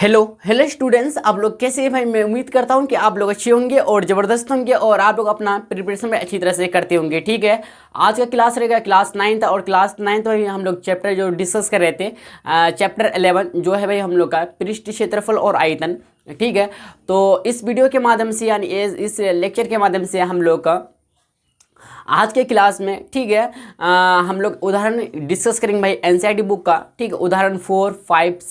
Hello hello students, आप लोग कैसे हैं भाई। मैं उम्मीद करता हूं कि आप लोग अच्छे होंगे और ज़बरदस्त होंगे और आप लोग अपना प्रिपरेशन में अच्छी तरह से करते होंगे। ठीक है, आज का क्लास रहेगा क्लास 9 और क्लास 9 में हम लोग चैप्टर जो डिस्कस कर रहे थे चैप्टर 11 जो है भाई हम लोग का पृष्ठ क्षेत्रफल और आयतन। ठीक है, तो इस वीडियो के माध्यम से यानी इस लेक्चर के माध्यम से हम लोग का आज के क्लास में ठीक है हम लोग उदाहरण डिस्कस करेंगे भाई एनसीईआरटी बुक का। ठीक है, उदाहरण 4, 5,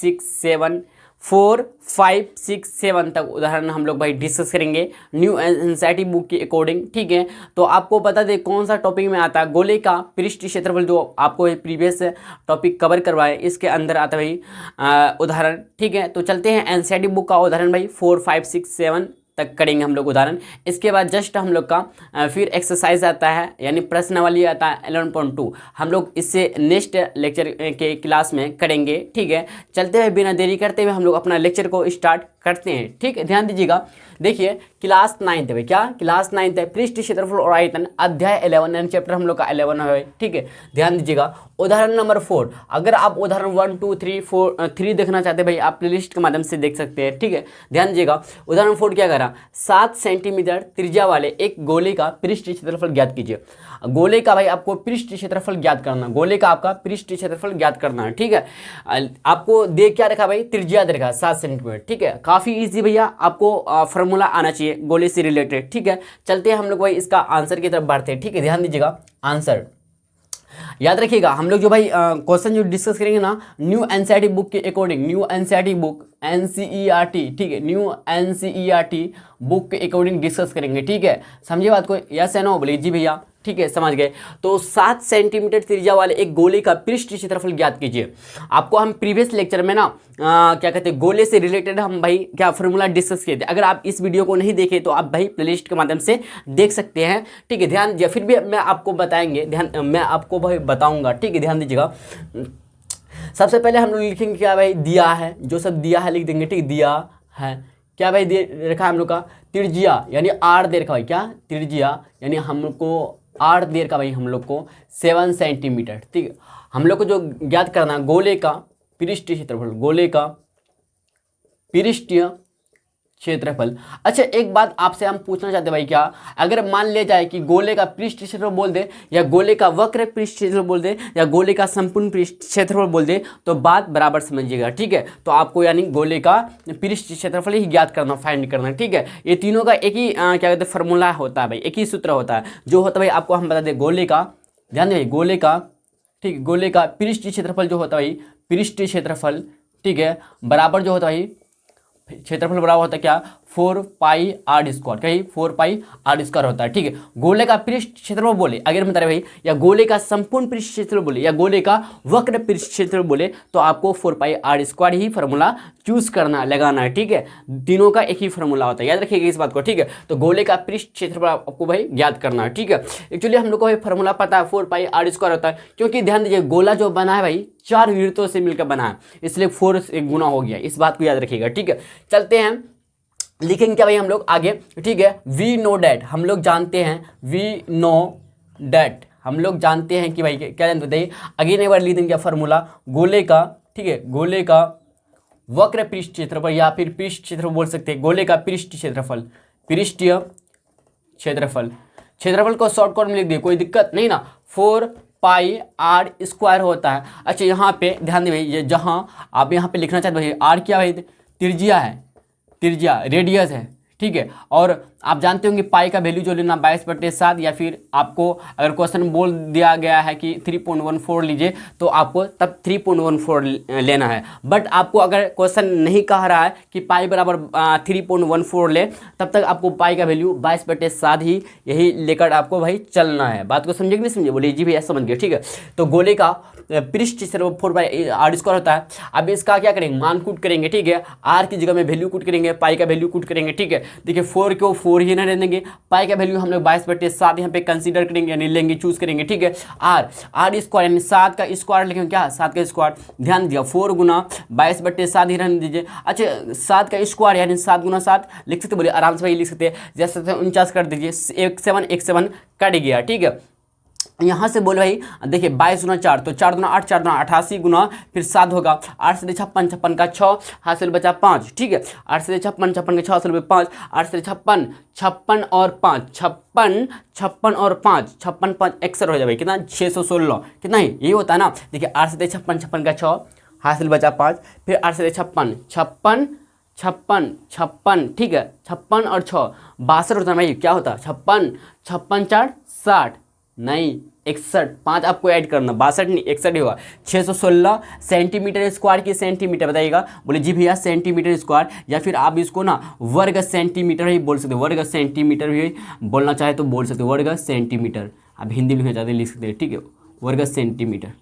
6, 7 तक उदाहरण हम लोग भाई डिस्कस करेंगे न्यू एनसीईआरटी बुक के अकॉर्डिंग। ठीक है, तो आपको बता दें कौन सा टॉपिक में आता है गोले का पृष्ठ क्षेत्रफल, जो आपको प्रीवियस टॉपिक कवर करवाए इसके अंदर आता है भाई उदाहरण। ठीक है, तो चलते हैं एनसीईआरटी बुक का उदाहरण भाई 4, 5, 6, 7 तक करेंगे हम लोग उदाहरण। इसके बाद जस्ट हम लोग का फिर एक्सरसाइज आता है यानी प्रश्नावली आता है 11.2, हम लोग इससे नेक्स्ट लेक्चर के क्लास में करेंगे। ठीक है, चलते हुए बिना देरी करते हुए हम लोग अपना लेक्चर को स्टार्ट करते हैं। ठीक है, ध्यान दीजिएगा। देखिए क्लास 9 है, क्या क्लास 9 है, पृष्ठ क्षेत्रफल और आयतन, अध्याय 11 यानी चैप्टर हम लोग का 11 है। ठीक है, ध्यान दीजिएगा। उदाहरण नंबर 4, अगर आप उदाहरण 1, 2, 3 देखना चाहते हैं भाई आप प्लेलिस्ट के माध्यम से देख सकते हैं। ठीक है, ध्यान दीजिएगा। उदाहरण 4 क्या करा, 7 सेंटीमीटर त्रिज्या वाले एक गोले का पृष्ठ क्षेत्रफल ज्ञात कीजिए। गोले का भाई आपको पृष्ठ क्षेत्रफल ज्ञात करना, गोले का आपका पृष्ठ क्षेत्रफल ज्ञात करना है। ठीक है, आपको दे क्या रखा भाई, त्रिज्या दे रखा 7 सेंटीमीटर। ठीक है, काफी इजी भैया, आपको फॉर्मूला आना चाहिए गोले से रिलेटेड। ठीक है, चलते हैं हम लोग भाई इसका आंसर की तरफ बढ़ते हैं। ठीक है, ध्यान दीजिएगा। आंसर याद रखिएगा, हम लोग जो भाई क्वेश्चन जो डिस्कस करेंगे ना न्यू एनसीईआरटी बुक के according, new NCERT book NCERT, ठीक है, न्यू एनसीईआरटी बुक के अकॉर्डिंग डिस्कस करेंगे। ठीक है, समझिए बात को, यस है नो बोलिए जी भैया। ठीक है, समझ गए। तो 7 सेंटीमीटर त्रिज्या वाले एक गोले का पृष्ठ क्षेत्रफल ज्ञात कीजिए। आपको हम प्रीवियस लेक्चर में ना क्या कहते हैं गोले से रिलेटेड हम भाई क्या फॉर्मूला डिस्कस किए थे। अगर आप इस वीडियो को नहीं देखे तो आप भाई प्लेलिस्ट के माध्यम से देख सकते हैं। ठीक है, ध्यान दीजिए, फिर भी मैं आपको बताएंगे, मैं आपको भाई बताऊंगा। ठीक है, ध्यान दीजिएगा। सबसे पहले हम लोग लिखेंगे क्या भाई, दिया है, जो सब दिया है लिख देंगे। ठीक, दिया है क्या भाई, दे रखा है हम लोग का त्रिज्या यानी आर दे रखा भाई, क्या त्रिज्या यानी हमको आर दे रखा भाई हम लोग को 7 सेंटीमीटर। ठीक है, हम लोग को जो ज्ञात करना गोले का पृष्ठ क्षेत्रफल, गोले का पृष्ठीय क्षेत्रफल। अच्छा, एक बात आपसे हम पूछना चाहते हैं भाई, क्या अगर मान लिया जाए कि गोले का पृष्ठ क्षेत्रफल बोल दे या गोले का वक्र पृष्ठ क्षेत्रफल बोल दे या गोले का संपूर्ण पृष्ठ क्षेत्रफल बोल दे तो बात बराबर समझिएगा। ठीक है, तो आपको यानी गोले का पृष्ठ क्षेत्रफल ही ज्ञात करना, फाइंड करना। ठीक है, ये तीनों का एक ही क्या कहते हैं फॉर्मूला होता है भाई, एक ही सूत्र होता है। जो होता है भाई आपको हम बता दें गोले का, ध्यान दें गोले का, ठीक, गोले का पृष्ठ क्षेत्रफल जो होता है भाई, पृष्ठ क्षेत्रफल, ठीक है, बराबर जो होता है भाई क्षेत्रफल बराबर होता है क्या, 4 पाई आर स्क्वायर, क्या 4 पाई आर स्क्वायर होता है। ठीक है, गोले का पृष्ठ क्षेत्रफल बोले अगर बता रहे भाई, या गोले का संपूर्ण पृष्ठ क्षेत्रफल बोले या गोले का वक्र पृष्ठ क्षेत्रफल बोले तो आपको 4 पाई आर स्क्वायर ही फॉर्मूला चूज करना, लगाना है। ठीक है, तीनों का एक ही फॉर्मूला होता है, याद रखिएगा इस बात को। ठीक है, तो गोले का पृष्ठ क्षेत्रफल आपको भाई ज्ञात करना है। ठीक है, एक्चुअली हम लोग को फॉर्मूला पता है 4 पाई आर स्क्वायर होता है, क्योंकि ध्यान दीजिए गोला जो बना है भाई 4 वृत्तों से मिलकर बना है, इसलिए 4 से गुना हो गया, इस बात को याद रखिएगा। ठीक है, चलते हैं, लिखेंगे क्या भाई हम लोग आगे। ठीक है, वी नो डैट, हम लोग जानते हैं, वी नो डैट, हम लोग जानते हैं कि भाई क्या जानते बताइए। अगेन एक बार लिख देंगे क्या फॉर्मूला, गोले का, ठीक है, गोले का वक्र पृष्ठ क्षेत्रफल या फिर पृष्ठ क्षेत्रफल बोल सकते हैं, गोले का पृष्ठ क्षेत्रफल, पृष्ठीय क्षेत्रफल, क्षेत्रफल को शॉर्टकट में लिख दिए, कोई दिक्कत नहीं ना, 4 पाई आर स्क्वायर होता है। अच्छा, यहाँ पे ध्यान दें भाई, जहाँ आप यहाँ पे लिखना चाहते भाई आर क्या भाई, त्रिज्या है, त्रिज्या रेडियस है। ठीक है, और आप जानते होंगे पाई का वैल्यू जो लेना 22/7, या फिर आपको अगर क्वेश्चन बोल दिया गया है कि 3.14 लीजिए तो आपको तब 3.14 लेना है। बट आपको अगर क्वेश्चन नहीं कह रहा है कि पाई बराबर 3.14 ले, तब तक आपको पाई का वैल्यू 22/7 ही यही लेकर आपको भाई चलना है। बात को समझे कि नहीं समझे, बोलिए जी भैया समझ गए। ठीक है, तो गोले का पृष्ठ क्षेत्रफल 4 पाई आर स्क्वायर होता है। अब इसका क्या करेंगे, मान कूट करेंगे। ठीक है, आर की जगह में वैल्यू कूट करेंगे, पाई का वैल्यू कूट करेंगे। ठीक है, देखिए 4 को 4 ही ना रहने देंगे, पाई का वैल्यू हम लोग 22/7 यहाँ पे कंसीडर करेंगे यानी लेंगे, चूज करेंगे। ठीक है, आर स्क्वायर यानी 7 का स्क्वायर लिखेंगे, क्या 7 का स्क्वायर, ध्यान दिया 4 गुना 22/7 ही रहने दीजिए। अच्छा, 7 का स्क्वायर यानी 7 गुना 7 लिख सकते, बोलिए आराम से भाई लिख सकते हैं, जैसे 49 कर दीजिए, 1 7 कट गया। ठीक है, यहाँ से बोले भाई देखिए 22 गुना 4 तो 4 गुना 8 4 गुना 88 गुना फिर 7 होगा 8 से 56 56 का 6 हासिल बचा 5 ठीक है 8 से 56 56 का 6 हासिल बचा 5 8 से 56 56 और 5 56 56 और 5 56 5 61 हो जाए भाई कितना 616 कितना ही यही होता है ना। देखिए 8 से 56 56 का 6 हासिल बचा 5 फिर 8 से 56 56 56 56 ठीक है 56 और 6 62 होता है भाई क्या होता है 56 56 4 60 नहीं 61 5 आपको ऐड करना 62 नहीं 61 ही होगा 616 सेंटीमीटर स्क्वायर की सेंटीमीटर बताइएगा। बोले जी भैया सेंटीमीटर स्क्वायर या फिर आप इसको ना वर्ग सेंटीमीटर ही बोल सकते हो वर्ग सेंटीमीटर भी बोलना चाहे तो बोल सकते हो वर्ग सेंटीमीटर आप हिंदी में लिखना चाहते लिख सकते हैं ठीक है वर्ग सेंटीमीटर।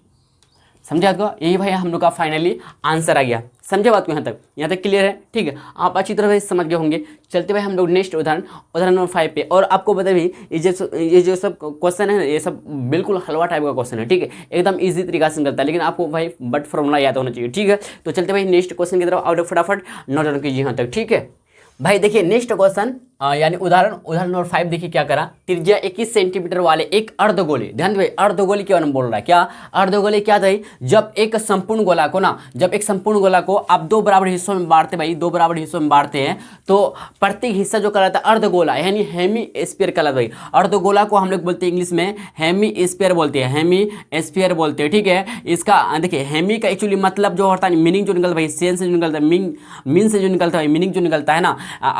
समझे आपको यही भाई हम लोग का फाइनली आंसर आ गया। समझे बात को यहाँ तक क्लियर है ठीक है आप अच्छी तरह से समझ गए होंगे। चलते भाई हम लोग नेक्स्ट उदाहरण नंबर 5 पे। और आपको बता भी ये जो सब क्वेश्चन है ये सब बिल्कुल हलवा टाइप का क्वेश्चन है ठीक है एकदम इजी तरीका से करता है लेकिन आपको भाई बट फॉर्मूला याद होना चाहिए ठीक है। तो चलते भाई नेक्स्ट क्वेश्चन की तरफ और फटाफट नोट डाउन कीजिए यहाँ तक ठीक है भाई। देखिए नेक्स्ट क्वेश्चन यानी उदाहरण नंबर 5 देखिए क्या करा त्रिज्या 21 सेंटीमीटर वाले एक अर्धगोले ध्यान दे अर्धगोले के बारे में बोल रहा है क्या अर्धगोले क्या था जब एक संपूर्ण गोला को आप दो बराबर हिस्सों में बांटते भाई दो बराबर हिस्सों में बांटते हैं तो प्रत्येक हिस्सा जो कहलाता है अर्धगोला यानी हेमी स्फीयर कहलाता भाई। अर्धगोला को हम लोग बोलते हैं इंग्लिश में हेमी स्फीयर बोलते हैं हेमी स्फीयर बोलते हैं ठीक है। इसका देखिए हेमी का एक्चुअली मतलब जो होता है मीनिंग जो निकलता है सेंस से जो निकलता है मीन से जो निकलता है मीनिंग जो निकलता है ना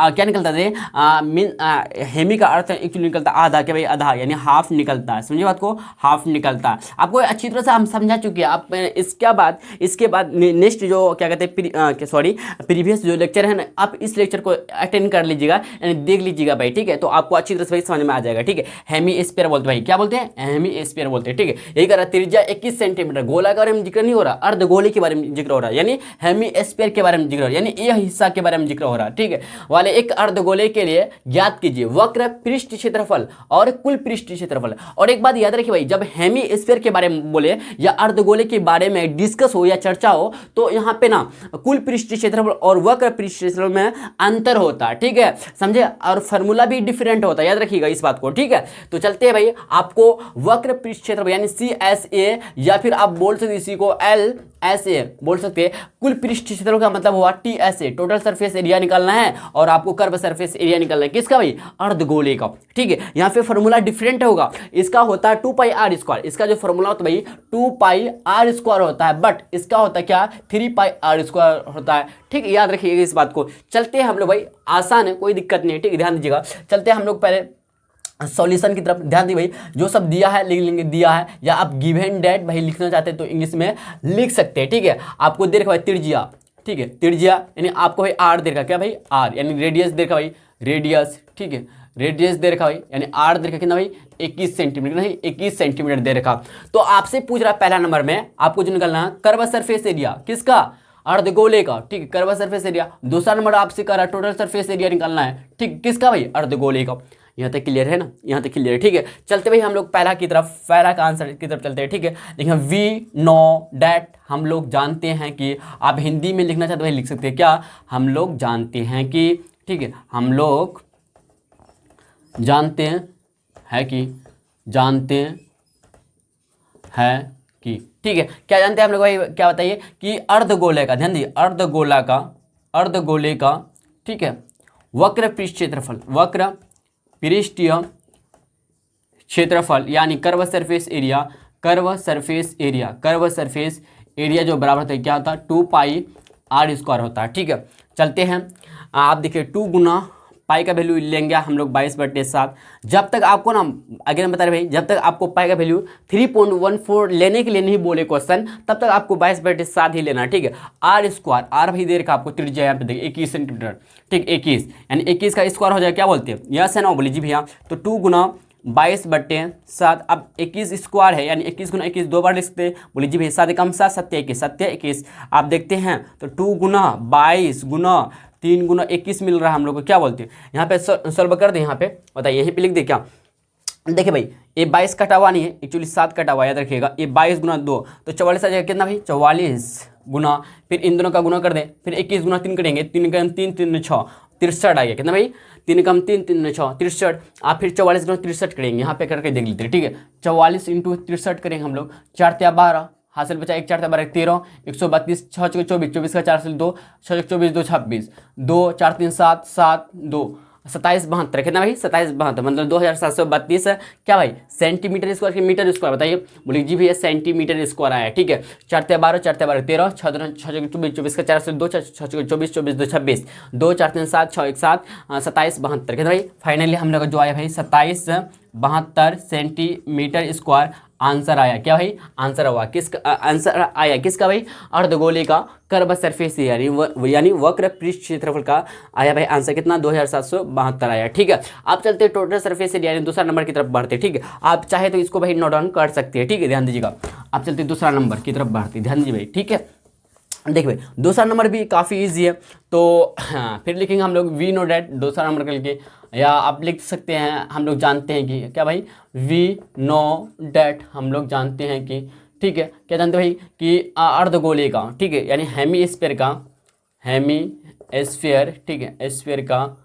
क्या निकलता है हेमी का अर्थ एक्चुअली निकलता है आधा क्या भाई आधा यानी हाफ निकलता है। समझिए बात को हाफ निकलता है आपको अच्छी तरह से हम समझा चुके हैं। आप इसके बाद नेक्स्ट जो क्या कहते हैं सॉरी प्रीवियस जो लेक्चर है ना आप इस लेक्चर को अटेंड कर लीजिएगा यानी देख लीजिएगा भाई ठीक है। तो आपको अच्छी तरह से भाई समझ में आ जाएगा ठीक है। हेमी स्फीयर बोलते भाई क्या बोलते हैं हेमी स्फीयर बोलते हैं ठीक है। यही कह रहा त्रिज्या 21 सेंटीमीटर गोला के बारे में जिक्र नहीं हो रहा अर्धगोले के बारे में जिक्र हो रहा है यानी हेमी स्फीयर के बारे में जिक्र हो रहा है यानी यह हिस्सा के बारे में जिक्र हो रहा है ठीक है। वाले एक अर्धगोले के लिए ज्ञात कीजिए वक्र पृष्ठ क्षेत्रफल और कुल पृष्ठ क्षेत्रफल। और एक बात याद रखिए भाई जब हेमी स्फीयर के बारे में बोले या अर्धगोले के बारे में डिस्कस हो या चर्चा हो तो यहाँ पे ना कुल पृष्ठ क्षेत्रफल और वक्र पृष्ठ क्षेत्रफल में अंतर होता है ठीक है समझे। और फॉर्मूला भी डिफरेंट होता है याद रखिएगा इस बात को ठीक है। तो चलते हैं भाई आपको वक्र पृष्ठ क्षेत्रफल यानी CSA या फिर आप बोल सकते इसी को LSA बोल सकते हैं। कुल पृष्ठ क्षेत्रफल का मतलब हुआ TSA टोटल सरफेस एरिया निकालना है और आपको कर्व सरफेस एरिया निकालना है किसका भाई अर्धगोले का ठीक है। यहाँ पे फॉर्मूला डिफरेंट होगा इसका होता है 2πr²। इसका जो फॉर्मूला होता है भाई 2πr² होता है बट इसका होता है क्या 3πr² होता है ठीक है। याद रखिएगा इस बात को। चलते हैं हम लोग भाई आसान है कोई दिक्कत नहीं है ठीक है ध्यान दीजिएगा। चलते हैं हम लोग पहले सॉल्यूशन की तरफ ध्यान दी भाई जो सब दिया है लिख लेंगे दिया है या आप गिवन डेट भाई लिखना चाहते हैं तो इंग्लिश में लिख सकते हैं ठीक है। आपको दे रखा भाई त्रिज्या ठीक है त्रिज्या यानी आपको भाई आर दे रखा क्या भाई आर यानी रेडियस दे रखा भाई रेडियस ठीक है रेडियस दे रखा भाई यानी आर दे रखा कितना भाई 21 सेंटीमीटर नहीं 21 सेंटीमीटर दे रखा। तो आपसे पूछ रहा पहला नंबर में आपको जो निकालना है कर्व सरफेस एरिया किसका अर्धगोले का ठीक है कर्व सरफेस एरिया। दूसरा नंबर आपसे कह रहा है टोटल सरफेस एरिया निकालना है ठीक किसका भाई अर्धगोले का। यहाँ तक क्लियर है ना यहाँ तक क्लियर है ठीक है। चलते भाई हम लोग पहला का आंसर की तरफ चलते हैं ठीक है। देखिए वी नो डैट हम लोग जानते हैं कि आप हिंदी में लिखना चाहते हैं लिख सकते हैं क्या हम लोग जानते हैं कि ठीक है हम लोग जानते हैं कि ठीक है क्या जानते हैं हम लोग भाई क्या बताइए कि अर्धगोले का ध्यान दीजिए अर्धगोले का ठीक है वक्र पृष्ठीय क्षेत्रफल यानी कर्व सरफेस एरिया जो बराबर होता है क्या होता है 2πr² होता है ठीक है। चलते हैं आप देखिए 2 गुना पाई का वैल्यू लेंगे हम लोग 22/7। जब तक आपको ना अगर मैं बता रहे भाई जब तक आपको पाई का वैल्यू 3.14 लेने के लिए नहीं बोले क्वेश्चन तब तक आपको 22/7 ही लेना ठीक है। r² आर भाई दे रखा आपको त्रिज्या यहाँ पे देखिए 21 सेंटीमीटर ठीक 21 यानी 21 का स्क्वायर हो जाए क्या बोलते हैं यस है ना बोली जी भैया। तो 2 गुना 22/7 अब 21 स्क्वायर है यानी 21 गुना 21 दो बार लिख सकते हैं बोली जी भैया 7 कम 7 7 21 आप देखते हैं तो 2 गुना 22 गुना 3 गुना 21 मिल रहा है हम लोग को क्या बोलते हैं। यहाँ पे सॉल्व कर दे यहाँ पे बताइए यहीं पे लिख दे क्या देखिए भाई ये 22 कटा हुआ नहीं है एक्चुअली 7 कटा हुआ याद रखिएगा। ये 22 गुना 2 तो 44 आ जाएगा कितना भाई 44 गुना फिर इन दोनों का गुना कर दें फिर 21 गुना 3 करेंगे 3 का 3 3 6 63 आ गया कितना भाई 3 कम 3, 3 दूनी 6, 63। आप फिर 44 गुना 63 करेंगे, यहाँ पे करके देख लेते हैं, ठीक है। 44 इंटू 63 करेंगे हम लोग, 4 × 12 हासिल बचा, 1 4 12 13, 132, 6 × 24, 24 का 4 से 2, 6 × 24 2 26, 2 4 3 7 7 2 27 72, कितना भाई 27 72, मतलब 2732 क्या भाई सेंटीमीटर स्क्वायर की मीटर स्क्वायर, बताइए। बोलिए जी भैया सेंटीमीटर स्क्वायर आया, ठीक है। 4 × 12 4 × 12 13, 6 × 24, 24 का 4 से 2, 6 × 24 24 2 26, 2 4 3 7 6 1 7 27 72, कितना भाई फाइनली हम लोग का जो आया भाई 27 72 सेंटीमीटर स्क्वायर आंसर आया। क्या भाई आंसर हुआ किसका, आंसर आया किसका भाई, अर्धगोले का कर्व सरफेस यानी वक्र पृष्ठ क्षेत्रफल का आया भाई आंसर कितना 2772 आया, ठीक है। आप चलते हैं टोटल सरफेस एरिया यानी दूसरा नंबर की तरफ बढ़ते, ठीक है। आप चाहे तो इसको भाई नोट डाउन कर सकते हैं, ठीक है, ध्यान दीजिएगा। आप चलते दूसरा नंबर की तरफ बढ़ते, ध्यान दीजिए भाई, ठीक है। देखिए भाई दूसरा नंबर भी काफ़ी इजी है, तो हाँ, फिर लिखेंगे हम लोग वी नो डैट दूसरा नंबर करके, या आप लिख सकते हैं हम लोग जानते हैं कि क्या भाई वी नो डैट हम लोग जानते हैं कि, ठीक है, क्या जानते हैं भाई कि अर्धगोले का, ठीक है, यानी हेमी स्फीयर का, हेमी स्फीयर, ठीक है, स्फीयर का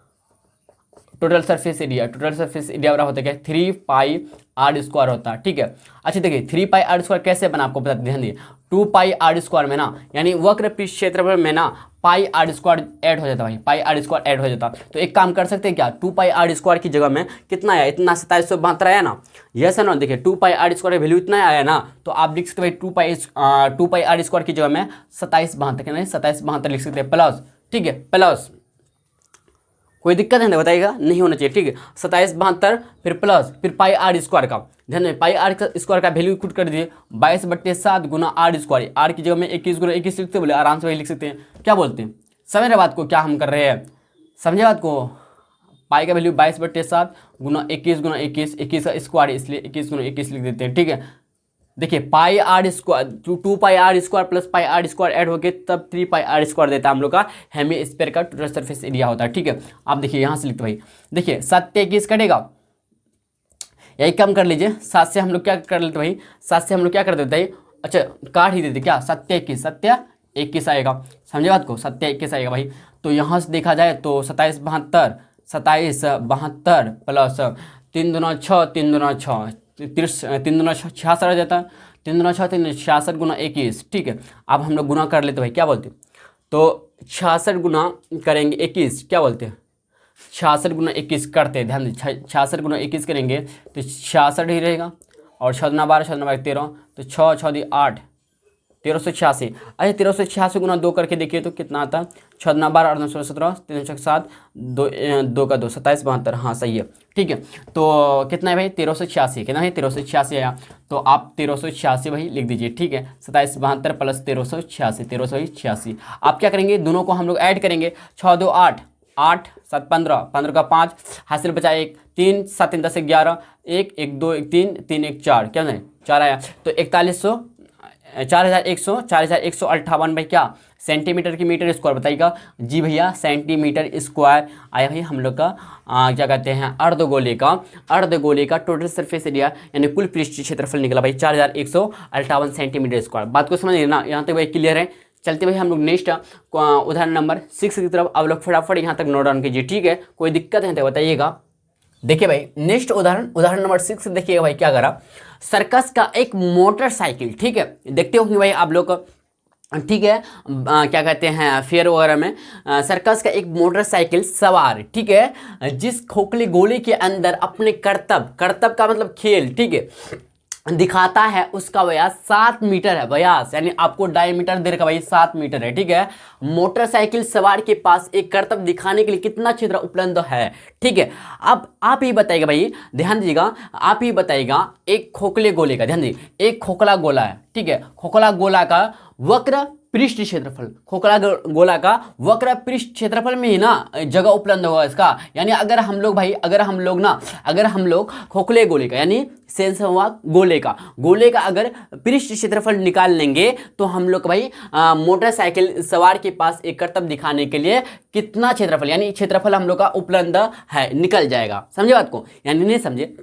टोटल सरफेस एरिया बराबर होता है क्या 3 पाई आर स्क्वायर होता है, ठीक है। अच्छा देखिए 3 पाई आर स्क्वायर कैसे बना आपको बता ध्यान दिए, 2 पाई आर स्क्वायर में ना यानी वक्र पृष्ठ क्षेत्रफल में ना पाई आर स्क्वायर ऐड हो जाता भाई, पाई आर स्क्वायर ऐड हो जाता। तो एक काम कर सकते हैं क्या 2 पाई आर स्क्वायर की जगह में कितना आया, इतना 2772 आया ना, यस है ना। देखिए 2 पाई आर स्क्वायर का वैल्यू इतना आया ना, तो आप लिख सकते भाई 2 पाई आर स्क्वायर की जगह में 2772 लिख सकते हैं प्लस, ठीक है, प्लस कोई दिक्कत है ना बताइएगा, नहीं होना चाहिए, ठीक है। 2772 फिर प्लस फिर पाई आर स्क्वायर का, ध्यान में पाई आर स्क्वायर का वैल्यू पुट कर दिए 22/7 गुना आर स्क्वायर, आर की जगह में 21 गुना 21 लिखते बोले आराम से वही लिख सकते हैं। क्या बोलते हैं, समझ रहे बात को क्या हम कर रहे हैं, समझे बात को। पाई का वैल्यू 22/7 गुना 21 गुना 21, 21 का स्क्वायर इसलिए 21 गुना 21 लिख देते हैं, ठीक है। देखिए pi r square 2 pi r square plus pi r square add होके तब 3 पाई आर स्क्वायर देता है हम लोग का हेमी स्फीयर का टोटल सरफेस एरिया होता है, ठीक है। आप देखिए यहाँ से लिखते भाई, देखिए 7 से 21 कटेगा, यही कम कर लीजिए, 7 से हम लोग क्या कर लेते भाई, 7 से हम लोग क्या कर देते हैं, अच्छा काट ही देते क्या 7 से 21 आएगा, समझे बात को 7 से 21 आएगा भाई। तो यहाँ से देखा जाए तो 2772 प्लस 3 दूना 6 3 दूना 6 3 दूना 66 आ जाता है, 3 दूना 6 3 66 गुना 21, ठीक है। अब हम लोग गुना कर लेते भाई, क्या बोलते हैं, तो 66 गुना करेंगे 21, क्या बोलते हैं 66 गुना 21 करते हैं, ध्यान दीजिए 66 गुना 21 करेंगे तो 66 ही रहेगा, और 6 दूना 12 6 दूना 12 13, तो 6 6 दी 8 1386। अच्छा 1386 गुना 2 करके देखिए तो कितना आता है, 6 दूना 12 8 16 17 3 6 7 2 का 2 27 72, हाँ सही है, ठीक है। तो कितना है भाई 1386, कितना है 1386 आया, तो आप 1386 भाई लिख दीजिए, ठीक है। 2772 प्लस 1386 आप क्या करेंगे, दोनों को हम लोग ऐड करेंगे, 6 2 8 8 7 15 15 का 5 हासिल बचा 1 3 7 3 10 11 1 1 2 1 3 3 1 4, क्या नहीं 4 आया, तो 4158 भाई क्या सेंटीमीटर की मीटर स्क्वायर बताइएगा जी भैया, सेंटीमीटर स्क्वायर आया भाई हम लोग का क्या कहते हैं अर्धगोले का टोटल सरफेस एरिया यानी कुल पृष्ठ क्षेत्रफल निकला भाई 4158 सेंटीमीटर स्क्वायर। बात को समझिए ना, यहाँ तक भाई क्लियर है। चलते भाई हम लोग नेक्स्ट उदाहरण नंबर 6 की तरफ, आप लोग फटाफट यहाँ तक नोट डाउन कीजिए, ठीक है। कोई दिक्कत है तो बताइएगा। देखिए भाई नेक्स्ट उदाहरण नंबर 6 देखिएगा भाई क्या करा, सर्कस का एक मोटरसाइकिल, ठीक है, देखते हो कि भाई आप लोग ठीक है क्या कहते हैं फेयर वगैरह में सर्कस का एक मोटरसाइकिल सवार, ठीक है, जिस खोखले गोले के अंदर अपने करतब का मतलब खेल, ठीक है, दिखाता है उसका व्यास 7 मीटर है, व्यास यानी आपको डायमीटर दे रखा भाई 7 मीटर है, ठीक है। मोटरसाइकिल सवार के पास एक करतब दिखाने के लिए कितना क्षेत्र उपलब्ध है, ठीक है। अब आप ही बताइएगा भाई, ध्यान दीजिएगा, आप ही बताइएगा एक खोखले गोले का, ध्यान दीजिए एक खोखला गोला है, ठीक है, खोखला गोला का वक्र पृष्ठ क्षेत्रफल, खोखला गोला का वक्र पृष्ठ क्षेत्रफल में ही ना जगह उपलब्ध होगा इसका, यानी अगर हम लोग खोखले गोले का यानी सेंस हुआ गोले का अगर पृष्ठ क्षेत्रफल निकाल लेंगे तो हम लोग भाई मोटरसाइकिल सवार के पास एक करतब दिखाने के लिए कितना क्षेत्रफल यानी क्षेत्रफल हम लोग का उपलब्ध है निकल जाएगा, समझे बात को, यानी नहीं समझे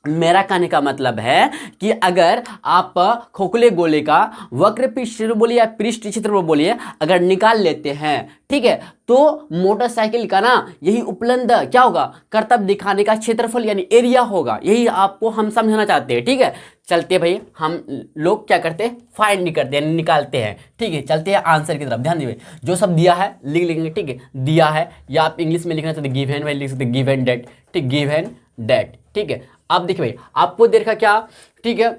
मेरा कहने का मतलब है कि अगर आप खोखले गोले का वक्र पृष्ठ क्षेत्रफल बोलिए या पृष्ठ क्षेत्रफल बोलिए अगर निकाल लेते हैं, ठीक है, तो मोटरसाइकिल का ना यही उपलब्ध क्या होगा, कर्तव्य दिखाने का क्षेत्रफल यानी एरिया होगा। यही आपको हम समझाना चाहते हैं, ठीक है। चलते भाई हम लोग क्या करते हैं, फाइंड करते हैं, निकालते हैं, ठीक है। चलते हैं आंसर की तरफ। ध्यान दीजिए, जो सब दिया है लिख लेंगे, ठीक है। दिया है या आप इंग्लिश में लिखना चाहते हैं गिवन भाई लिख सकते गिव एंड डेट, ठीक, गिव एंड डेट, ठीक है। अब देखिए भाई आपको दे रखा क्या, ठीक है,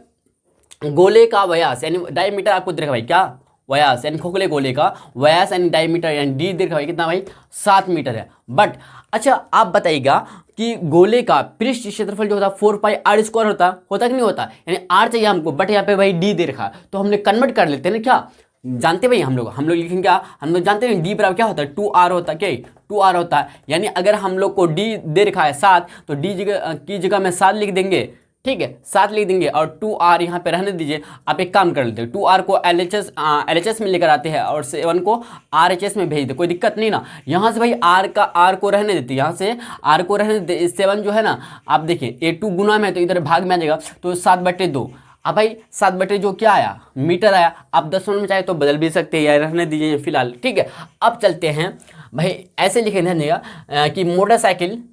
गोले का व्यास यानी डायमीटर आपको दे रखा भाई क्या, व्यास यानी खोखले गोले का व्यास यानी डायमीटर यानी डी दे रखा भाई कितना भाई 7 मीटर है। बट अच्छा आप बताइएगा कि गोले का पृष्ठ क्षेत्रफल जो होता है 4 पाई आर स्क्वायर होता कि नहीं होता, यानी आर चाहिए हमको, बट यहाँ पे भाई डी दे रखा, तो हमने कन्वर्ट कर लेते हैं ना, क्या जानते भाई हम लोग लिखेंगे क्या, हम लोग जानते हैं डी बराबर क्या होता है 2r होता है, क्या 2r होता है। यानी अगर हम लोग को डी दे रखा है 7 तो डी की जगह में 7 लिख देंगे, ठीक है, 7 लिख देंगे और 2r यहाँ पे रहने दीजिए। आप एक काम कर लेते हैं 2r को LHS में लेकर आते हैं और 7 को RHS में भेज दे, कोई दिक्कत नहीं ना। यहाँ से भाई r को रहने देते, यहाँ से r को रहने देते, 7 जो है ना आप देखिए A2 गुना में है तो इधर भाग में आ जाएगा, तो 7/2। अब भाई 7/2 जो क्या आया मीटर आया। आप 10 में चाहे तो बदल भी सकते हैं या रहने दीजिए फिलहाल, ठीक है। अब चलते हैं भाई ऐसे लिखे ध्यान देगा कि मोटरसाइकिल,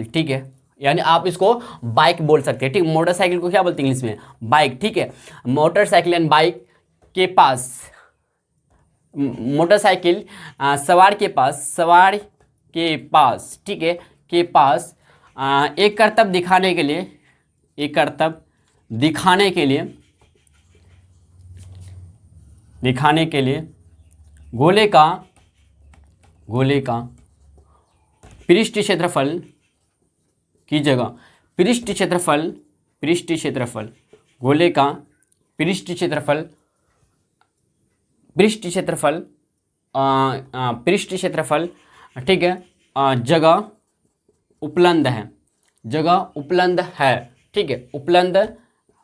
ठीक है, यानी आप इसको बाइक बोल सकते हैं, ठीक। मोटरसाइकिल को क्या बोलते हैं इंग्लिश में, बाइक, ठीक है। मोटरसाइकिल एंड बाइक के पास, मोटरसाइकिल सवार के पास, ठीक है, के पास एक कर्तव्य दिखाने के लिए गोले का पृष्ठ क्षेत्रफल की जगह पृष्ठ क्षेत्रफल गोले का पृष्ठ क्षेत्रफल ठीक है, जगह उपलब्ध है, ठीक है, उपलब्ध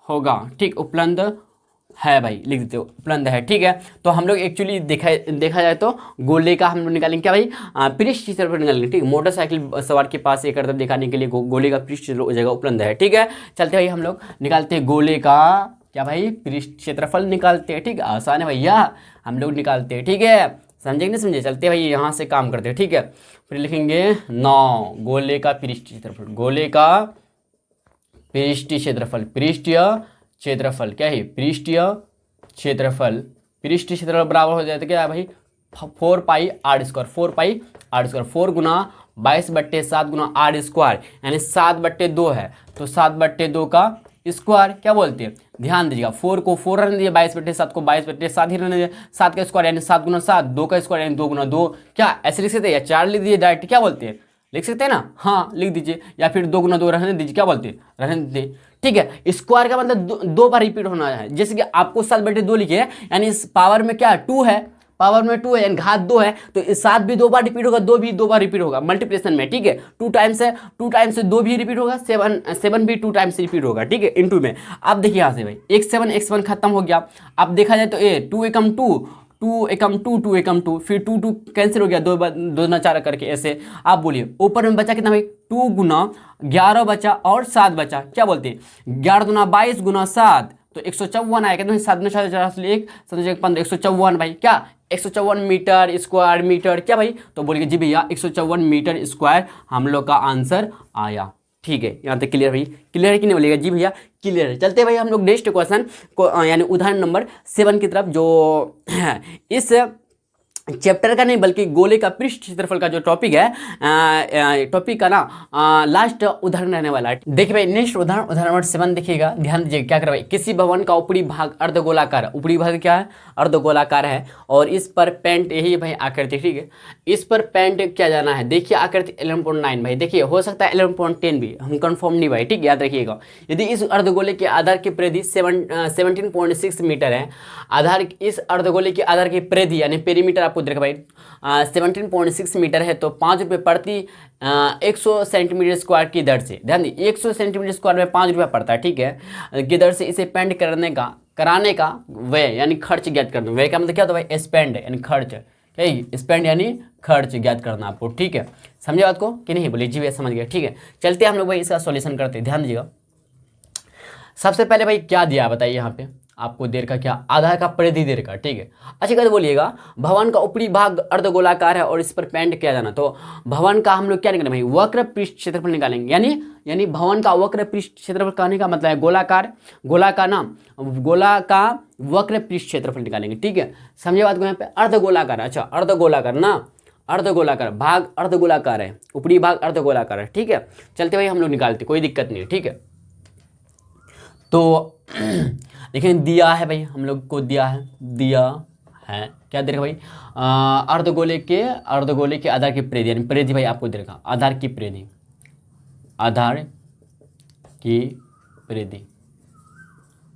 होगा, ठीक, उपलब्ध है भाई लिख देते हो, उपलब्ध है, ठीक है। तो हम लोग एक्चुअली देखा जाए तो गोले का हम लोग निकालेंगे क्या भाई, पृष्ठ क्षेत्रफल निकालेंगे, ठीक। मोटरसाइकिल सवार के पास एक कर्तव्य दिखाने के लिए गोले का पृष्ठ जगह उपलब्ध है, ठीक है। चलते भाई हम लोग निकालते हैं गोले का क्या भाई पृष्ठ क्षेत्रफल निकालते हैं, ठीक है, आसान है भैया, हम लोग निकालते हैं, ठीक है, समझे कि नहीं समझे। चलते भाई यहाँ से काम करते हैं, ठीक है। फिर लिखेंगे 9 गोले का पृष्ठ क्षेत्रफल क्या है, पृष्ठीय क्षेत्रफल बराबर हो जाता है क्या भाई 4 पाई आर स्क्वायर, 4 गुना 22/7 गुना आर स्क्वायर यानी 7/2 है, तो 7/2 का स्क्वायर क्या बोलते हैं, ध्यान दीजिएगा 4 को 4 रहने दीजिए, 22/7 को 22/7 ही रहने दीजिए, 7 का स्क्वायर यानी 7 गुना 7, 2 का स्क्वायर यानी 2 गुना 2, क्या ऐसे लिख सकते हैं या 4 लिख दीजिए डायरेक्ट, क्या बोलते हैं लिख सकते हैं ना, हाँ लिख दीजिए, या फिर 2 गुना 2 रहने दीजिए, क्या बोलते हैं रहने दीजिए, ठीक है। स्क्वायर का मतलब दो बार रिपीट होना है, जैसे कि आपको 7/2 लिखे यानी इस पावर में क्या 2 है, पावर में 2 है यानी घात 2 है, तो 7 भी 2 बार रिपीट होगा, 2 भी 2 बार रिपीट होगा मल्टीप्लिकेशन में, ठीक है। 2 टाइम्स है, 2 टाइम्स से 2 भी रिपीट होगा, 7 भी 2 टाइम्स रिपीट होगा, ठीक है, इनटू में। अब देखिए यहाँ से भाई x7 खत्म हो गया। अब देखा जाए तो 2 एकम 2 फिर 2 कैंसिल हो गया, 2 ना 4 करके ऐसे। आप बोलिए ऊपर में बचा कितना भाई 2 गुना 11 बचा और 7 बचा, क्या बोलते हैं 11 दूना 22 गुना 7 तो 154 आएगा, तो 7 में 1 15 154 भाई, क्या 154 मीटर स्क्वायर क्या भाई, तो बोलिए जी भैया 154 मीटर स्क्वायर हम लोग का आंसर आया, ठीक है। यहाँ तक क्लियर भाई, क्लियर है कि नहीं बोलिएगा जी भैया क्लियर है। चलते भाई हम लोग नेक्स्ट क्वेश्चन को यानी उदाहरण नंबर 7 की तरफ, जो इस चैप्टर का नहीं बल्कि गोले का पृष्ठ क्षेत्रफल का जो टॉपिक है, टॉपिक का ना लास्ट उदाहरण रहने वाला है। देखिए भाई नेक्स्ट उदाहरण नंबर 7 देखिएगा, ध्यान दीजिएगा क्या कर भाई, किसी भवन का ऊपरी भाग अर्धगोलाकार, ऊपरी भाग क्या है अर्धगोलाकार है और इस पर पेंट यही भाई आकृति, ठीक है, इस पर पेंट किया जाना है। देखिए आकृति 11.9 भाई, देखिए हो सकता है 11.10 भी, हम कंफर्म नहीं भाई, ठीक, याद रखिएगा। यदि इस अर्धगोले के आधार की परिधि 17.6 मीटर है, इस अर्धगोले के आधार की परिधि यानी पेरीमीटर आपको देखा भाई 17.6 मीटर है, तो 5 रुपये प्रति 100 सेंटीमीटर स्क्वायर की दर से, ध्यान दी 100 सेंटीमीटर स्क्वायर में 5 रुपया पड़ता है, ठीक है, की दर से इसे पेंट कराने का व्यय यानी खर्च ज्ञात कर दो। व्यय का मतलब क्या होता है भाई स्पेंड यानी खर्च, क्या स्पेंड यानी खर्च ज्ञात करना आपको, ठीक है। समझे बात को कि नहीं, बोलिए जी भैया समझ गया, ठीक है। चलते हैं हम लोग भाई इसका सॉल्यूशन करते हैं, ध्यान दीजिएगा। सबसे पहले भाई क्या दिया बताइए यहाँ पे आपको, देर का क्या, आधार का परिधि देर का, ठीक है। अच्छी बात बोलिएगा, भवन का ऊपरी भाग अर्धगोलाकार है और इस पर पेंट किया जाना, तो भवन का हम लोग क्या निकालेंगे भाई, वक्र पृष्ठ क्षेत्रफल निकालेंगे, यानी भवन का वक्र पृष्ठ क्षेत्रफल कहने का मतलब है गोलाकार, गोला का वक्र पृष्ठ क्षेत्रफल निकालेंगे, ठीक है। समझे बात को, यहाँ पे अर्धगोलाकार, अच्छा अर्धगोलाकार ना, अर्धगोलाकार भाग अर्धगोलाकार है, ऊपरी भाग अर्धगोलाकार है, ठीक है। चलते भाई हम लोग निकालते, कोई दिक्कत नहीं है, ठीक है। तो देखिए दिया है भाई, हम लोग को दिया है क्या दे रखा भाई, अर्धगोले के आधार की परिधि, यानी परिधि भाई आपको दे रखा, आधार की परिधि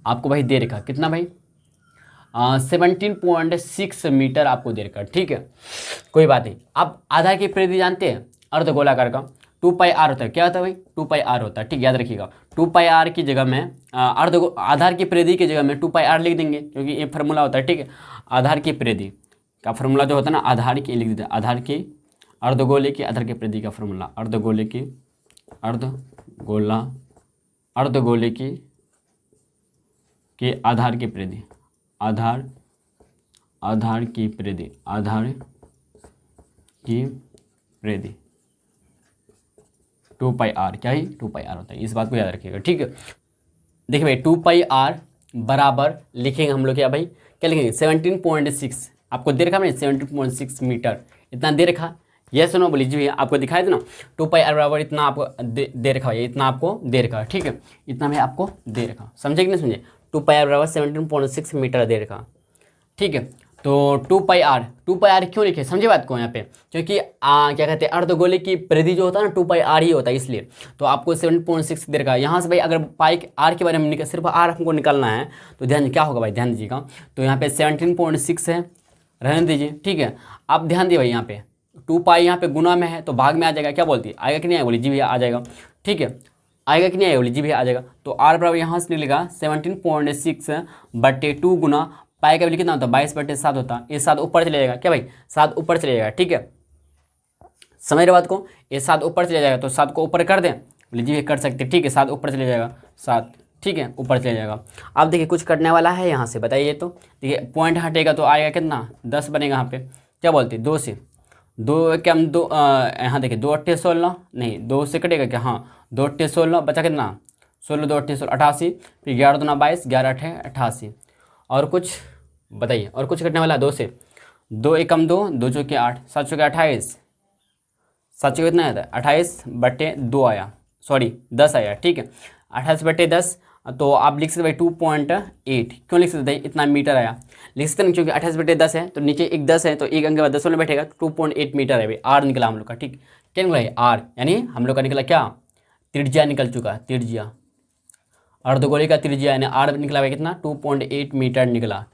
आपको भाई दे रखा, कितना भाई 17.6 मीटर आपको दे रखा, ठीक है। कोई बात नहीं। आप आधार की परिधि जानते हैं अर्धगोलाकार का 2 पाई आर होता है, क्या होता है भाई 2 पाई आर होता है, ठीक, याद रखिएगा। 2 पाई आर की जगह में आधार की परिधि की जगह में 2 पाई आर लिख देंगे, क्योंकि ये फार्मूला होता है, ठीक है। आधार की परिधि का फार्मूला जो होता है ना, आधार की लिख देते हैं, आधार की अर्धगोले की आधार की परिधि का फार्मूला, अर्धगोले की आधार की परिधि, आधार की परिधि 2 पाई आर, क्या ही 2 पाई आर होता है, इस बात को याद रखिएगा, ठीक है। देखिए भाई 2 पाई आर बराबर लिखेंगे हम लोग क्या भाई, क्या लिखेंगे 17.6 आपको दे रखा मैंने, 17.6 मीटर इतना दे रखा, ये सुनो बोली जी भैया आपको दिखाई दे ना, 2 पाई आर बराबर इतना आपको दे रखा है, इतना आपको दे रखा, ठीक है, इतना मैं आपको दे रखा, समझे कि नहीं समझे। 2 पाई आर बराबर 17.6 मीटर दे रखा, ठीक है। तो 2 पाई आर क्यों लिखे, समझे बात को यहाँ पे, क्योंकि क्या कहते हैं अर्धगोले की परिधि जो होता है ना 2 पाई आर ही होता है, इसलिए तो आपको 7.6 दे रखा है। यहाँ से भाई अगर पाई आर के बारे में सिर्फ आर हमको निकालना है तो ध्यान क्या होगा भाई, ध्यान दीजिएगा। तो यहाँ पे 17.6 है, रहने दीजिए, ठीक है। आप ध्यान दिए भाई यहाँ पे 2 पाई यहाँ पे गुना में है तो भाग में आ जाएगा, क्या बोलती है आएगा कि नहीं आएगा, बोली जी भैया आ जाएगा, ठीक है, आएगा कि नहीं आएगा, बोली जी भैया आ जाएगा। तो आर बराबर यहाँ से निकलेगा 17.6/2 गुना पाई का वैल्यू कितना होता है 22/7 होता है, ये 7 ऊपर चले जाएगा, क्या भाई 7 ऊपर चले जाएगा, ठीक है, समझ रहे बात को, ये 7 ऊपर चले जाएगा, तो 7 को ऊपर कर दें, बोले जी कर सकते, ठीक है, 7 ऊपर चले जाएगा, 7, ठीक है, ऊपर चले जाएगा। अब देखिए कुछ कटने वाला है यहाँ से, बताइए तो, देखिए पॉइंट हटेगा तो आएगा कितना 10 बनेगा, यहाँ पे क्या बोलते 2 से 2 क्या हम 2 यहाँ देखिए 2 8 16 नहीं 2 से कटेगा क्या, हाँ 2 8 16 बचा कितना 16, 2 8 16 88, फिर 11 दूना 22, 11 8 88, और कुछ बताइए, और कुछ कटने वाला 2 से 2 एकम 2, 2 चौके 8, 7 चौके 28, 7 चौके कितना आता है 28/2 आया, सॉरी 10 आया, ठीक है, 28/10। तो आप लिख सकते भाई 2.8, क्यों लिख सकते हैं इतना मीटर आया, लिख सकते हैं क्योंकि 28/10 है तो नीचे एक 10 है तो एक अंक के बाद 10 में बैठेगा, 2.8 मीटर है भाई, आर निकला हम लोग का, ठीक, क्या निकला है आर, यानी हम लोग का निकला क्या त्रिज्या निकल चुका, त्रिज्या अर्धगोले का त्रिज्या यानी आर निकला भाई कितना 2.8 मीटर निकला,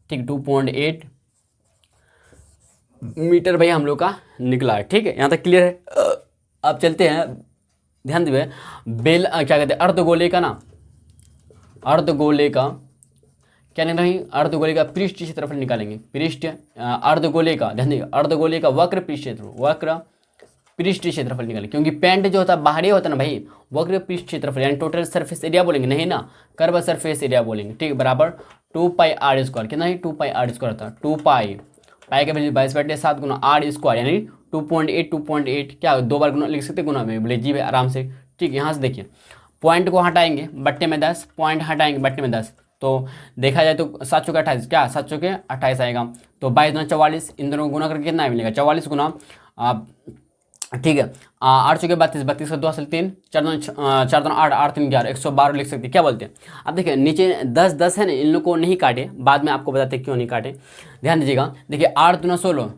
ठीक, 2.8 मीटर भाई हम लोग का निकला है, ठीक है, यहाँ तक क्लियर है। अब चलते हैं, ध्यान दीजिए बेल क्या कहते हैं अर्धगोले का ना, अर्धगोले का क्या निकला है, अर्धगोले का पृष्ठ क्षेत्रफल निकालेंगे, पृष्ठ अर्धगोले का, ध्यान दीजिए अर्धगोले का वक्र पृष्ठ क्षेत्रफल निकालेंगे, क्योंकि पेंट जो होता है बाहरी होता है ना भाई, वक्र पृष्ठ क्षेत्रफल यानी टोटल सरफेस एरिया बोलेंगे, नहीं ना कर्व सरफेस एरिया बोलेंगे, ठीक, बराबर 2 पाई आर स्क्वायर, कितना है 2 पाई आर स्क्वायर होता है, 2 पाई का वैल्यू 22/7 गुना आर स्क्वायर यानी 2.8 क्या 2 बार गुना लिख सकते गुना में, बोले जी भाई आराम से, ठीक, यहाँ से देखिए पॉइंट को हटाएंगे बट्टे में 10, पॉइंट हटाएंगे बट्टे में 10, तो देखा जाए तो 7 चौके 28 क्या 7 चौके 28 आएगा, तो 22 दूना 44, इन दोनों को गुना करके कितना मिलेगा 44 गुना, ठीक है, 8 चौके 32, 32 का 2 हासिल 3, 4 दूना 8, 8 3 11, 112 लिख सकते, क्या बोलते हैं। अब देखिए नीचे 10 10 है ना, इन लोग को नहीं काटे, बाद में आपको बताते क्यों नहीं काटे, ध्यान दीजिएगा। देखिए 8 दूना 16,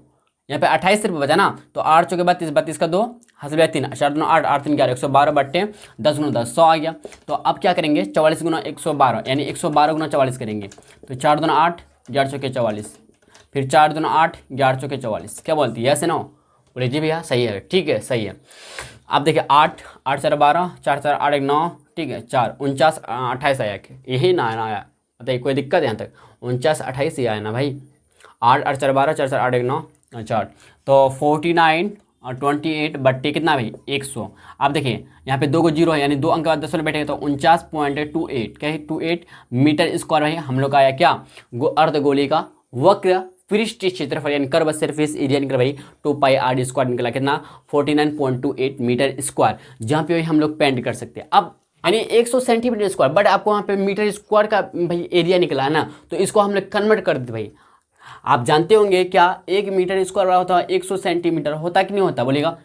यहाँ पे 28 सिर्फ बचा ना, तो 8 चौके 32, 32 का 2 हासिल 3, 4 दूना 8, 8 3 11, 112 बट्टे 10 गुना 10, 100 आ गया। तो अब क्या करेंगे 44 गुना 112 यानी 112 गुना 44 करेंगे, तो 4 दूना 8, 11 चौके 44, फिर 4 दूना 8, 11 चौके 44, क्या बोलती है, ऐसे ना बोले जी भैया सही है, ठीक है सही है। अब देखिए 8 8 4 12, 4 4 8 1 9, ठीक है, 4 49 28 आया, यही ना आया, बताइए कोई दिक्कत है यहाँ तक 49 28 ही आया ना भाई, 8 8 4 12, 4 4 8 1 9, अच्छा तो 49 और 28 बट्टे कितना भाई 100। आप देखिए यहाँ पे 2 को जीरो है यानी 2 अंक के बाद दशमलव बैठेगा तो 49.28 क्या है 28 मीटर स्क्वायर भाई हम लोग का आया क्या अर्धगोले का वक्र पृष्ठ क्षेत्रफल यानी कर्व सरफेस एरिया निकला भाई 2πr² निकला कितना 49.28 मीटर स्क्वायर, जहाँ पे भाई हम लोग पेंट कर सकते हैं। अब यानी 100 सेंटीमीटर स्क्वायर, बट आपको वहाँ पे मीटर स्क्वायर का भाई एरिया निकला है ना, तो इसको हम लोग कन्वर्ट कर देते भाई। आप जानते होंगे क्या 1 मीटर स्क्वायर होता है 100 सेंटीमीटर होता कि नहीं होता, बोलेगा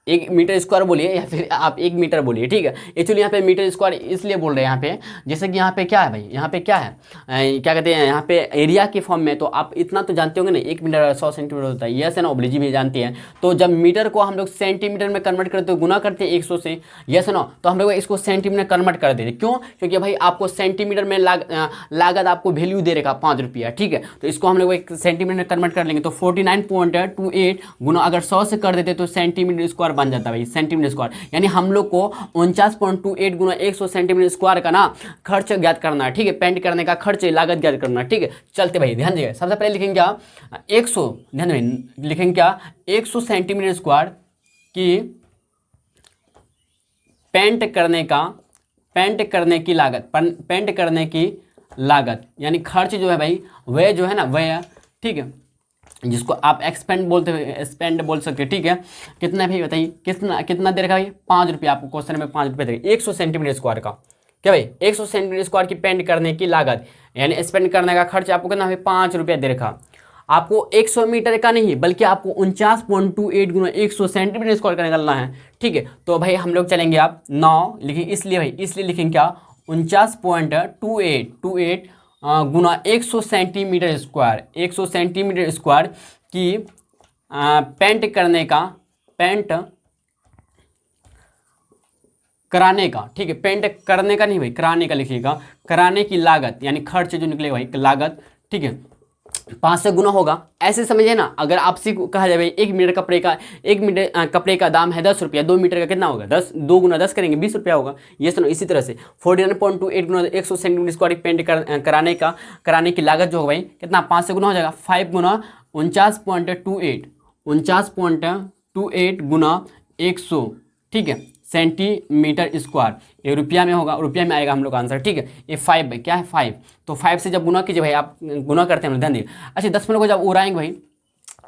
1 मीटर स्क्वायर बोलिए या फिर आप 1 मीटर बोलिए, ठीक है। एक्चुअली यहाँ पे मीटर स्क्वायर इसलिए बोल रहे हैं यहाँ पे, जैसे कि यहाँ पे क्या है भाई, यहाँ पे क्या है क्या कहते हैं यहाँ पे एरिया के फॉर्म में, तो आप इतना तो जानते होंगे ना 1 मीटर 100 सेंटीमीटर होता है, यस है ना, ओब्लिजी भी जानते हैं। तो जब मीटर को हम लोग सेंटीमीटर में कन्वर्ट करते हो गुना करते हैं 100 से, यस है ना, तो हम लोग इसको सेंटीमीटर कन्वर्ट कर देते हैं। क्यों? क्योंकि भाई आपको सेंटीमीटर में लागत आपको वैल्यू दे रखा 5 रुपया, ठीक है। तो इसको हम लोग एक सेंटीमीटर में कन्वर्ट कर लेंगे तो 49.28 गुना अगर 100 से कर देते तो सेंटीमीटर स्क्वायर बन जाता है भाई, सेंटीमीटर स्क्वायर। यानी हम लोग को 49.28 गुना 100 सेंटीमीटर स्क्वायर का ना खर्च ज्ञात करना है, ठीक है। पेंट करने का खर्च लागत ज्ञात करना है, ठीक है। चलते भाई ध्यान दीजिए, सबसे पहले लिखेंगे क्या 100, ध्यान दीजिए लिखेंगे क्या 100 सेंटीमीटर स्क्वायर की पेंट करने की लागत यानी खर्च जो है भाई वह जो है ना वह, ठीक है, जिसको आप एक्सपेंड बोल सकते हैं, ठीक है। कितना भाई बताइए, कितना दे रखा भाई 5 रुपया, आपको क्वेश्चन में 5 रुपये देगा 100 सेंटीमीटर स्क्वायर का, क्या भाई 100 सेंटीमीटर स्क्वायर की पेंट करने की लागत यानी स्पेंड करने का खर्च आपको कितना भाई 5 रुपया दे रखा। आपको 100 मीटर का नहीं बल्कि आपको 49.28 गुना 100 सेंटीमीटर स्क्वायर का निकलना है, ठीक है। तो भाई हम लोग चलेंगे आप 9 लिखेंगे, इसलिए लिखेंगे क्या 49.28 गुना 100 सेंटीमीटर स्क्वायर, 100 सेंटीमीटर स्क्वायर की पेंट कराने का, ठीक है, पेंट करने का नहीं भाई कराने का लिखिएगा, कराने की लागत यानी खर्च जो निकलेगा भाई लागत, ठीक है, 5 से गुना होगा। ऐसे समझिए ना, अगर आपसे कहा जाए भाई 1 मीटर कपड़े का दाम है 10 रुपया, 2 मीटर का कितना होगा 10, 2 गुना 10 करेंगे 20 रुपया होगा, ये सुनो। इसी तरह से 49.28 गुना 100 सेंटीमीटर स्क्वायर पेंट कराने की लागत जो होगा भाई कितना 5 से गुना हो जाएगा 5 गुना 49.28 गुना 100, ठीक है, सेंटीमीटर स्क्वायर, ये रुपया में होगा, रुपया में आएगा हम लोग का आंसर, ठीक है। ये 5 भाई क्या है 5, तो 5 से जब गुना कीजिए भाई, आप गुना करते हैं ध्यान दीजिए। अच्छा 10 को जब उड़ाएंगे भाई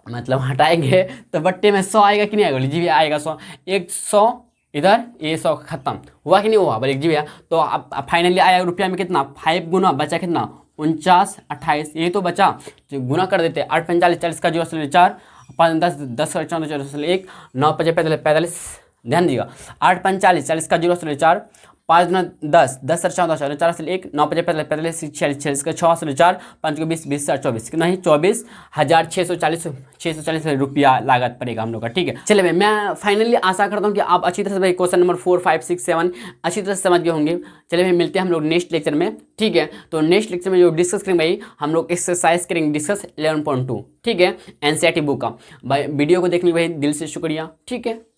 मतलब हटाएंगे तो बट्टे में 100 आएगा कि नहीं आएगा, लीजिए आएगा 100, 100 इधर, ये 100 खत्म हुआ कि नहीं हुआ बोले जी भैया। तो अब फाइनली आया रुपया में कितना 5 गुना बचा कितना 49 28, ये तो बचा जो गुना कर देते 8 45 40 का 0 4 5 10 10 14 14 1 9 5 45, ध्यान दिएगा 8 45 40 का 0 4 5 9 10 10 14 4 4 1 9 5 45 46 का 6 4 5 को 20 20 24 कितना ही 24,640 रुपया लागत पड़ेगा हम लोग का, ठीक है। चलिए मैं फाइनली आशा करता हूँ कि आप अच्छी तरह से भाई क्वेश्चन नंबर 4 5 6 7 अच्छी तरह से समझ गए होंगे। चलिए भाई मिलते हैं हम लोग नेक्स्ट लेक्चर में, ठीक है। तो नेक्स्ट लेक्चर में जो डिस्कस करेंगे भाई हम लोग एक्सरसाइज करेंगे डिस्कस 11.2, ठीक है, एनसीईआरटी बुक का। भाई वीडियो को देखने भाई दिल से शुक्रिया, ठीक है।